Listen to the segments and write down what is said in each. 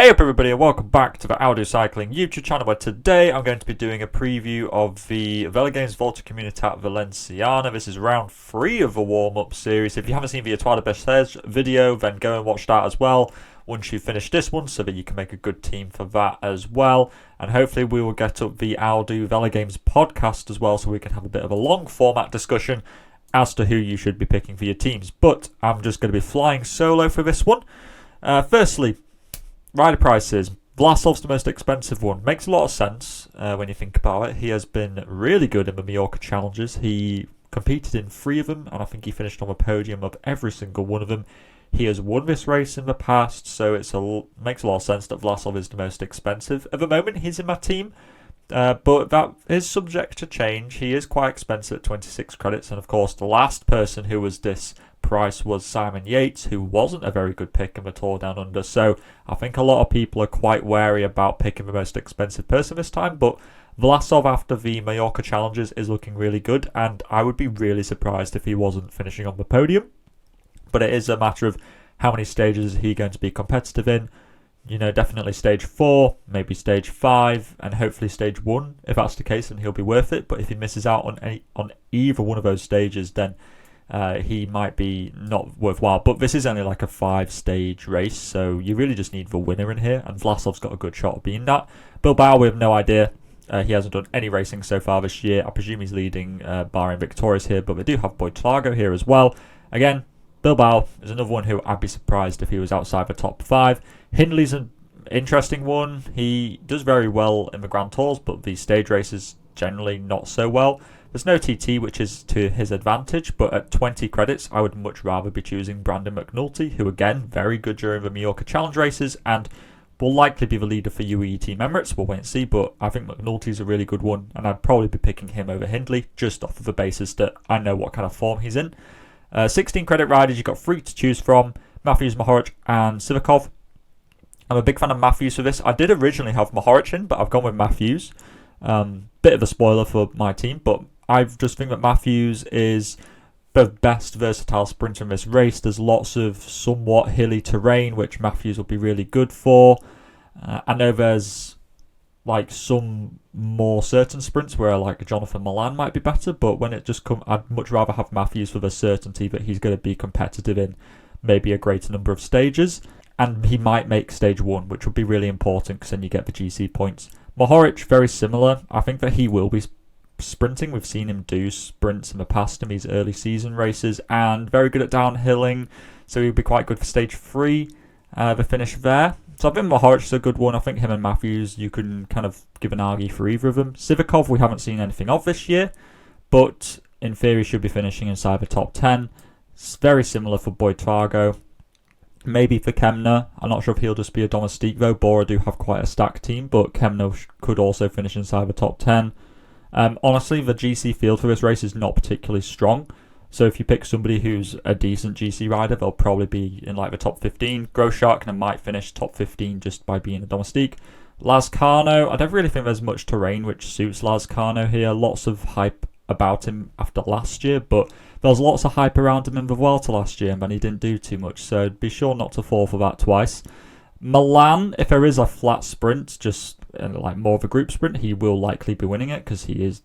Hey up everybody and welcome back to the Audio Cycling YouTube channel, where today I'm going to be doing a preview of the VELOGAMES Volta Communitat Valenciana. This is round 3 of the Warm Up Series. If you haven't seen the Etoile Besseges video, then go and watch that as well once you finish this one, so that you can make a good team for that as well. And hopefully we will get up the Audio Velogames podcast as well, so we can have a bit of a long format discussion as to who you should be picking for your teams. But I'm just going to be flying solo for this one. Firstly, rider prices. Vlasov's the most expensive one. Makes a lot of sense when you think about it. He has been really good in the Mallorca challenges. He competed in 3 of them, and I think he finished on the podium of every single one of them. He has won this race in the past, so makes a lot of sense that Vlasov is the most expensive. At the moment, he's in my team, but that is subject to change. He is quite expensive at 26 credits, and of course, the last person who was this price was Simon Yates, who wasn't a very good pick in the Tour Down Under, so I think a lot of people are quite wary about picking the most expensive person this time. But Vlasov, after the Mallorca challenges, is looking really good, and I would be really surprised if he wasn't finishing on the podium. But it is a matter of how many stages is he going to be competitive in. You know, definitely stage 4, maybe stage 5, and hopefully stage 1. If that's the case, then he'll be worth it. But if he misses out on either one of those stages, then he might be not worthwhile. But this is only like a 5-stage race, so you really just need the winner in here, and Vlasov's got a good shot of being that. Bilbao, we have no idea. He hasn't done any racing so far this year. I presume he's leading barring victorious here, but we do have Etoile here as well. Again, Bilbao is another one who I'd be surprised if he was outside the top 5. Hindley's an interesting one. He does very well in the Grand Tours, but the stage races generally not so well. There's no TT, which is to his advantage, but at 20 credits, I would much rather be choosing Brandon McNulty, who again, very good during the Mallorca Challenge races, and will likely be the leader for UAE Team Emirates. We'll wait and see, but I think McNulty's a really good one, and I'd probably be picking him over Hindley, just off of the basis that I know what kind of form he's in. 16 credit riders, you've got 3 to choose from: Matthews, Mohoric, and Sivakov. I'm a big fan of Matthews for this. I did originally have Mohoric in, but I've gone with Matthews. Bit of a spoiler for my team, but I just think that Matthews is the best versatile sprinter in this race. There's lots of somewhat hilly terrain, which Matthews will be really good for. I know there's like some more certain sprints where like Jonathan Milan might be better, but when it just comes, I'd much rather have Matthews for the certainty that he's going to be competitive in maybe a greater number of stages, and he might make stage 1, which would be really important because then you get the GC points. Mohoric, very similar. I think that he will be sprinting. We've seen him do sprints in the past in these early season races, and very good at downhilling, so he'll be quite good for stage 3, the finish there. So I think Mohoric is a good one. I think him and Matthews, you can kind of give an argue for either of them. Sivakov, we haven't seen anything of this year, but in theory should be finishing inside the top 10. It's very similar for Etoile. Maybe for Kemner. I'm not sure if he'll just be a domestique though. Bora do have quite a stacked team, but Kemner could also finish inside the top 10. Honestly, the GC field for this race is not particularly strong. So if you pick somebody who's a decent GC rider, they'll probably be in like the top 15. Grosjean might finish top 15 just by being a domestique. Lazcano, I don't really think there's much terrain which suits Lazcano here. Lots of hype about him after last year, but there was lots of hype around him in the Vuelta last year, and then he didn't do too much, so be sure not to fall for that twice. Milan, if there is a flat sprint, just like more of a group sprint, he will likely be winning it because he is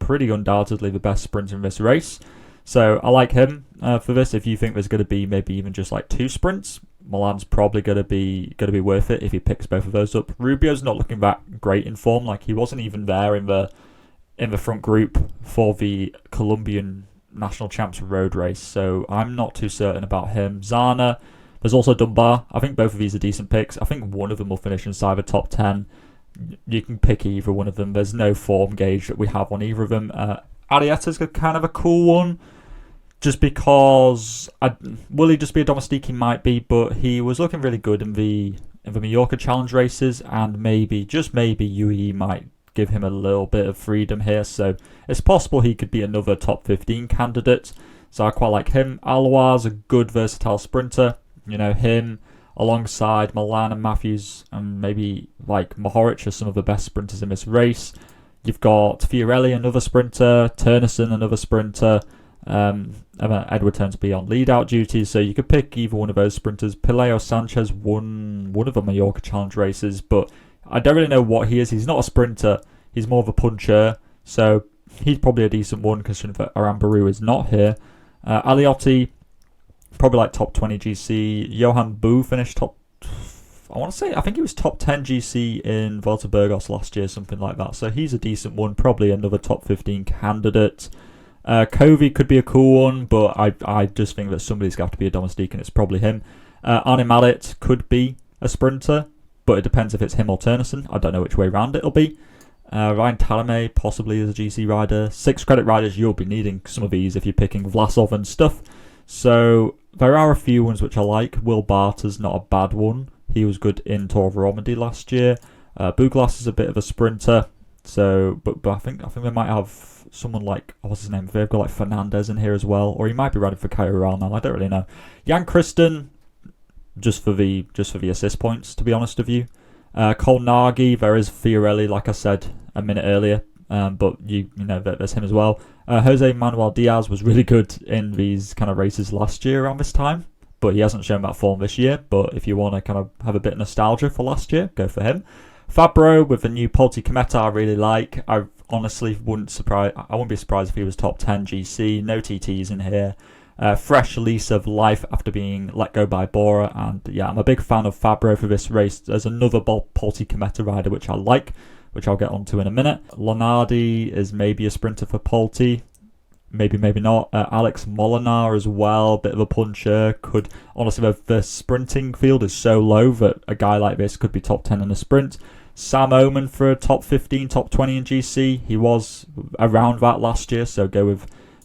pretty undoubtedly the best sprinter in this race. So I like him for this. If you think there's going to be maybe even just like 2 sprints, Milan's probably going to be worth it if he picks both of those up. Rubio's not looking that great in form. Like, he wasn't even there in the front group for the Colombian National Champs road race, so I'm not too certain about him. Zana, there's also Dunbar. I think both of these are decent picks. I think one of them will finish inside the top 10. You can pick either one of them. There's no form gauge that we have on either of them. Arieta's kind of a cool one, just because will he just be a domestique? He might be, but he was looking really good in the Mallorca Challenge races, and maybe, just maybe, UAE might give him a little bit of freedom here, so it's possible he could be another top 15 candidate, so I quite like him. Alois, a good versatile sprinter, you know, him alongside Milan and Matthews and maybe like Mohoric are some of the best sprinters in this race. You've got Fiorelli, another sprinter, Turnison, another sprinter. Edward turns to be on lead-out duties, so you could pick either one of those sprinters. Pileo Sanchez won one of the Mallorca Challenge races, but I don't really know what he is. He's not a sprinter. He's more of a puncher, so he's probably a decent one considering that Arambaru is not here. Aliotti, probably like top 20 GC. Johan Boo finished top, I think he was top 10 GC in Volta Burgos last year, something like that. So he's a decent one, probably another top 15 candidate. Covey could be a cool one, but I just think that somebody's got to be a domestique, and it's probably him. Arne Mallet could be a sprinter, but it depends if it's him or Turnison. I don't know which way round it'll be. Ryan Talame possibly is a GC rider. 6 credit riders, you'll be needing some of these if you're picking Vlasov and stuff. So there are a few ones which I like. Will Barter's not a bad one. He was good in Tour of Romandy last year. Buglas is a bit of a sprinter. So, but I think they might have someone like, what's his name? They've got like Fernandez in here as well, or he might be riding for Caio Real now. I don't really know. Jan Kristen, just for the assist points, to be honest with you. Colnaghi, there is Fiorelli, like I said a minute earlier, but you know there's him as well. Jose Manuel Diaz was really good in these kind of races last year around this time, but he hasn't shown that form this year. But if you want to kind of have a bit of nostalgia for last year, go for him. Fabro with the new Volta Communitat I really like. I honestly wouldn't be surprised if he was top 10 GC. No TTs in here. Fresh lease of life after being let go by Bora, and yeah, I'm a big fan of Fabro for this race. There's another Volta Communitat rider which I like, which I'll get onto in a minute. Lonardi is maybe a sprinter for Polti, maybe not. Alex Molinar as well, bit of a puncher. Could honestly, the sprinting field is so low that a guy like this could be top 10 in a sprint. Sam Oman for a top 15, top 20 in GC. He was around that last year, so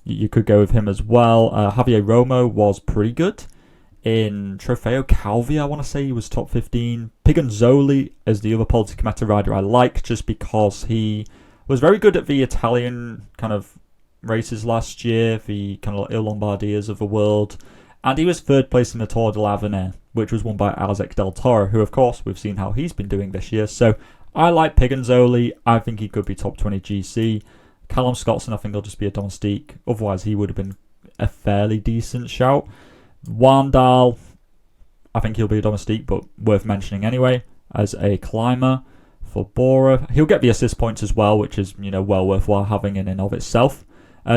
you could go with him as well. Javier Romo was pretty good in Trofeo Calvi. I want to say he was top 15. Pigonzoli is the other Volta Communitat rider I like, just because he was very good at the Italian kind of races last year, the kind of Il Lombardias of the world, and he was third place in the Tour de l'Avenir, which was won by Isaac Del Toro, who of course we've seen how he's been doing this year. So I like Pigonzoli. I think he could be top 20 GC. Callum Scottson, I think he'll just be a domestique. Otherwise, he would have been a fairly decent shout. Wandal, I think he'll be a domestique, but worth mentioning anyway as a climber for Bora. He'll get the assist points as well, which is well worthwhile having in and of itself.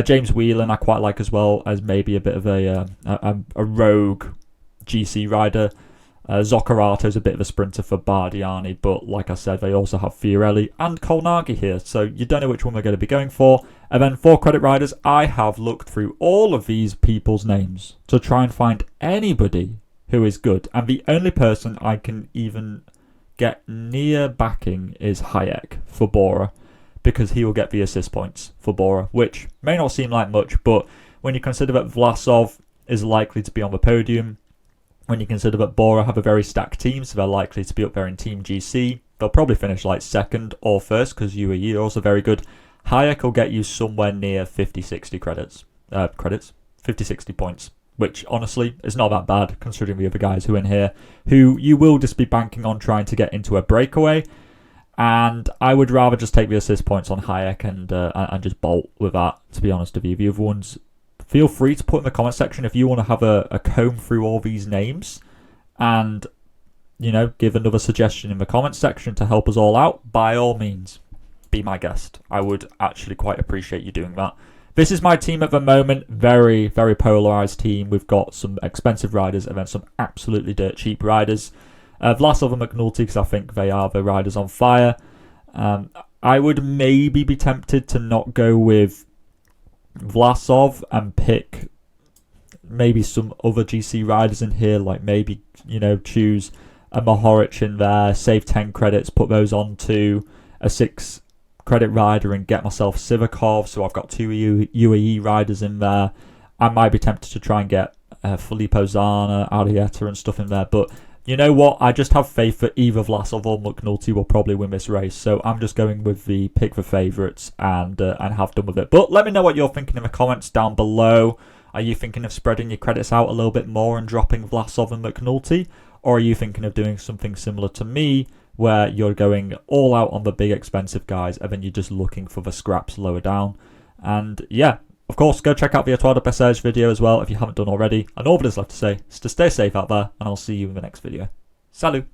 James Whelan, I quite like as well as maybe a bit of a rogue GC rider. Zoccorato is a bit of a sprinter for Bardiani, but like I said, they also have Fiorelli and Colnaghi here, so you don't know which one they're going to be going for. And then for credit riders, I have looked through all of these people's names to try and find anybody who is good, and the only person I can even get near backing is Hayek for Bora, because he will get the assist points for Bora, which may not seem like much, but when you consider that Vlasov is likely to be on the podium, when you consider that Bora have a very stacked team, so they're likely to be up there in Team GC, they'll probably finish like second or first, because UAE are also very good. Hayek will get you somewhere near 50-60 credits, 50-60 points, which honestly is not that bad considering the other guys who are in here, who you will just be banking on trying to get into a breakaway. And I would rather just take the assist points on Hayek and just bolt with that, to be honest with you. The other ones, feel free to put in the comment section if you want to have a comb through all these names and, give another suggestion in the comment section to help us all out. By all means, be my guest. I would actually quite appreciate you doing that. This is my team at the moment. Very, very polarised team. We've got some expensive riders and then some absolutely dirt cheap riders. Vlasov and McNulty, because I think they are the riders on fire. I would maybe be tempted to not go with Vlasov and pick maybe some other GC riders in here, like maybe, choose a Mohoric in there, save 10 credits, put those on to a 6 credit rider and get myself Sivakov, so I've got 2 UAE riders in there. I might be tempted to try and get Filippo Zana, Arietta and stuff in there, but you know what? I just have faith that either Vlasov or McNulty will probably win this race. So I'm just going with the pick the favourites and have done with it. But let me know what you're thinking in the comments down below. Are you thinking of spreading your credits out a little bit more and dropping Vlasov and McNulty? Or are you thinking of doing something similar to me, where you're going all out on the big expensive guys and then you're just looking for the scraps lower down? And yeah, Of course, go check out the Etoile Besseges video as well if you haven't done already. And all that is left to say is to stay safe out there, and I'll see you in the next video. Salut!